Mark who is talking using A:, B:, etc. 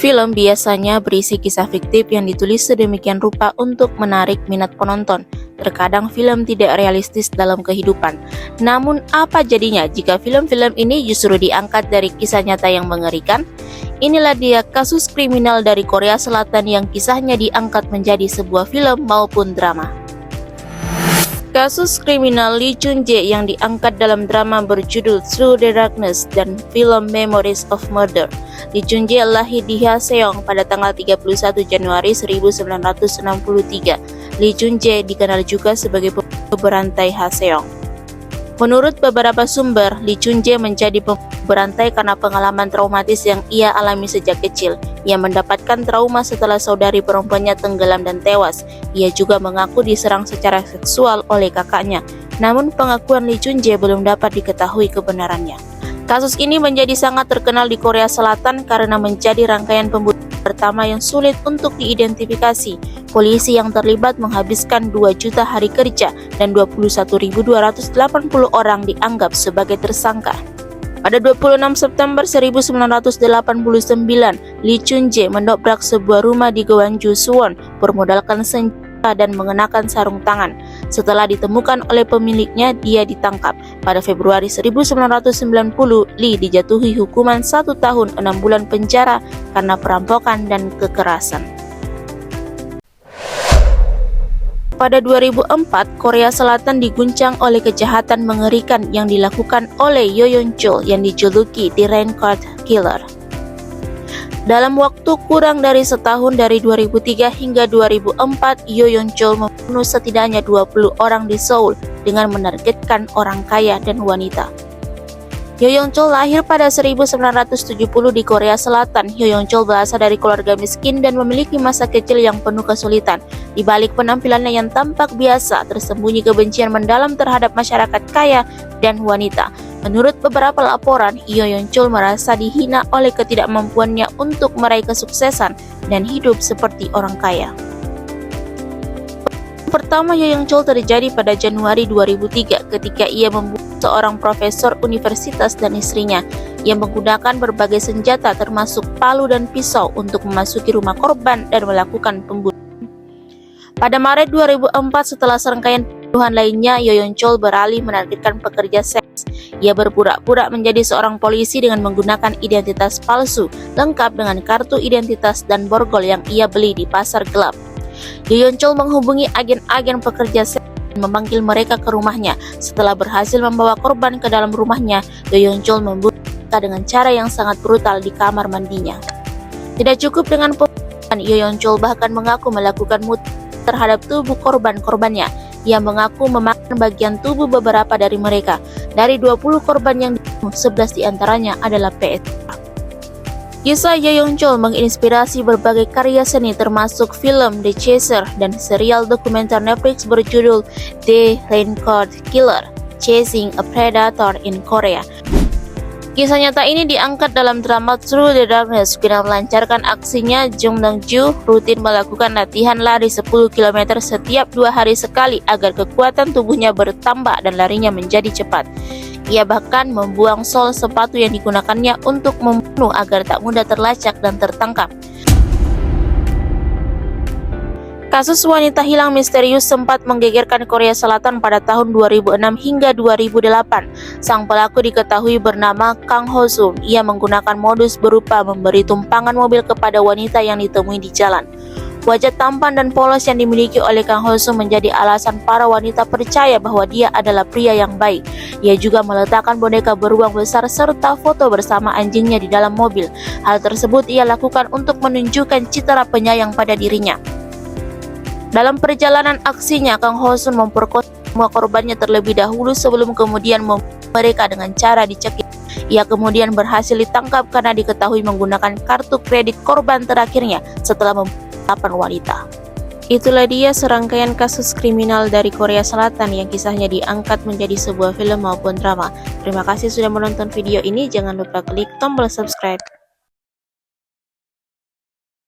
A: Film biasanya berisi kisah fiktif yang ditulis sedemikian rupa untuk menarik minat penonton. Terkadang film tidak realistis dalam kehidupan. Namun apa jadinya jika film-film ini justru diangkat dari kisah nyata yang mengerikan? Inilah dia kasus kriminal dari Korea Selatan yang kisahnya diangkat menjadi sebuah film maupun drama. Kasus kriminal Lee Chun-jae yang diangkat dalam drama berjudul Through the Darkness dan film Memories of Murder. Lee Chun-jae lahir di Haseong pada tanggal 31 Januari 1963. Lee Chun-jae dikenal juga sebagai pemberantai Haseong. Menurut beberapa sumber, Lee Chun-jae menjadi pemberantai karena pengalaman traumatis yang ia alami sejak kecil. Ia mendapatkan trauma setelah saudari perempuannya tenggelam dan tewas. Ia juga mengaku diserang secara seksual oleh kakaknya. Namun pengakuan Lee Chun-jae belum dapat diketahui kebenarannya. Kasus ini menjadi sangat terkenal di Korea Selatan karena menjadi rangkaian pembunuhan pertama yang sulit untuk diidentifikasi. Polisi yang terlibat menghabiskan 2 juta hari kerja dan 21.280 orang dianggap sebagai tersangka. Pada 26 September 1989, Lee Chun-jae mendobrak sebuah rumah di Gwangju, Suwon, bermodalkan senjata dan mengenakan sarung tangan. Setelah ditemukan oleh pemiliknya, dia ditangkap. Pada Februari 1990, Lee dijatuhi hukuman 1 tahun 6 bulan penjara karena perampokan dan kekerasan. Pada 2004, Korea Selatan diguncang oleh kejahatan mengerikan yang dilakukan oleh Yo Yeon-chul yang dijuluki The Raincoat Killer. Dalam waktu kurang dari setahun dari 2003 hingga 2004, Yo Yeon-chul membunuh setidaknya 20 orang di Seoul dengan menargetkan orang kaya dan wanita. Yo Yeon-chul lahir pada 1970 di Korea Selatan. Yo Yeon-chul berasal dari keluarga miskin dan memiliki masa kecil yang penuh kesulitan. Di balik penampilannya yang tampak biasa, tersembunyi kebencian mendalam terhadap masyarakat kaya dan wanita. Menurut beberapa laporan, Yo Yeon-chul merasa dihina oleh ketidakmampuannya untuk meraih kesuksesan dan hidup seperti orang kaya. Pertama Yo Yeon-chul terjadi pada Januari 2003 ketika ia membunuh seorang profesor universitas dan istrinya. Ia menggunakan berbagai senjata termasuk palu dan pisau untuk memasuki rumah korban dan melakukan pembunuhan. Pada Maret 2004, setelah serangkaian pembunuhan lainnya, Yo Yeon-chul beralih menargetkan pekerja seks. Ia berpura-pura menjadi seorang polisi dengan menggunakan identitas palsu, lengkap dengan kartu identitas dan borgol yang ia beli di pasar gelap. Yo Yeon-chul menghubungi agen-agen pekerja seks dan memanggil mereka ke rumahnya. Setelah berhasil membawa korban ke dalam rumahnya, Yo Yeon-chul membunuh mereka dengan cara yang sangat brutal di kamar mandinya. Tidak cukup dengan pembunuhan, Yo Yeon-chul bahkan mengaku melakukan mutilasi terhadap tubuh korban-korbannya. Ia mengaku memakan bagian tubuh beberapa dari mereka. Dari 20 korban yang dibunuh, 11 diantaranya adalah PSK. Kisah Yo Yeon-chul menginspirasi berbagai karya seni termasuk film The Chaser dan serial dokumenter Netflix berjudul The Raincoat Killer, Chasing a Predator in Korea. Kisah nyata ini diangkat dalam drama Through the Darkness. Guna melancarkan aksinya, Jung Dong-ju rutin melakukan latihan lari 10 km setiap 2 hari sekali agar kekuatan tubuhnya bertambah dan larinya menjadi cepat. Ia bahkan membuang sol sepatu yang digunakannya untuk membunuh agar tak mudah terlacak dan tertangkap. Kasus wanita hilang misterius sempat menggegerkan Korea Selatan pada tahun 2006 hingga 2008. Sang pelaku diketahui bernama Kang Ho-sung. Ia menggunakan modus berupa memberi tumpangan mobil kepada wanita yang ditemui di jalan. Wajah tampan dan polos yang dimiliki oleh Kang Ho-sung menjadi alasan para wanita percaya bahwa dia adalah pria yang baik. Ia juga meletakkan boneka beruang besar serta foto bersama anjingnya di dalam mobil. Hal tersebut ia lakukan untuk menunjukkan citra penyayang pada dirinya. Dalam perjalanan aksinya, Kang Ho-sung memperkosa semua korbannya terlebih dahulu sebelum kemudian membunuh mereka dengan cara dicekik. Ia kemudian berhasil ditangkap karena diketahui menggunakan kartu kredit korban terakhirnya setelah membunuh 8 wanita. Itulah dia serangkaian kasus kriminal dari Korea Selatan yang kisahnya diangkat menjadi sebuah film maupun drama. Terima kasih sudah menonton video ini. Jangan lupa klik tombol subscribe.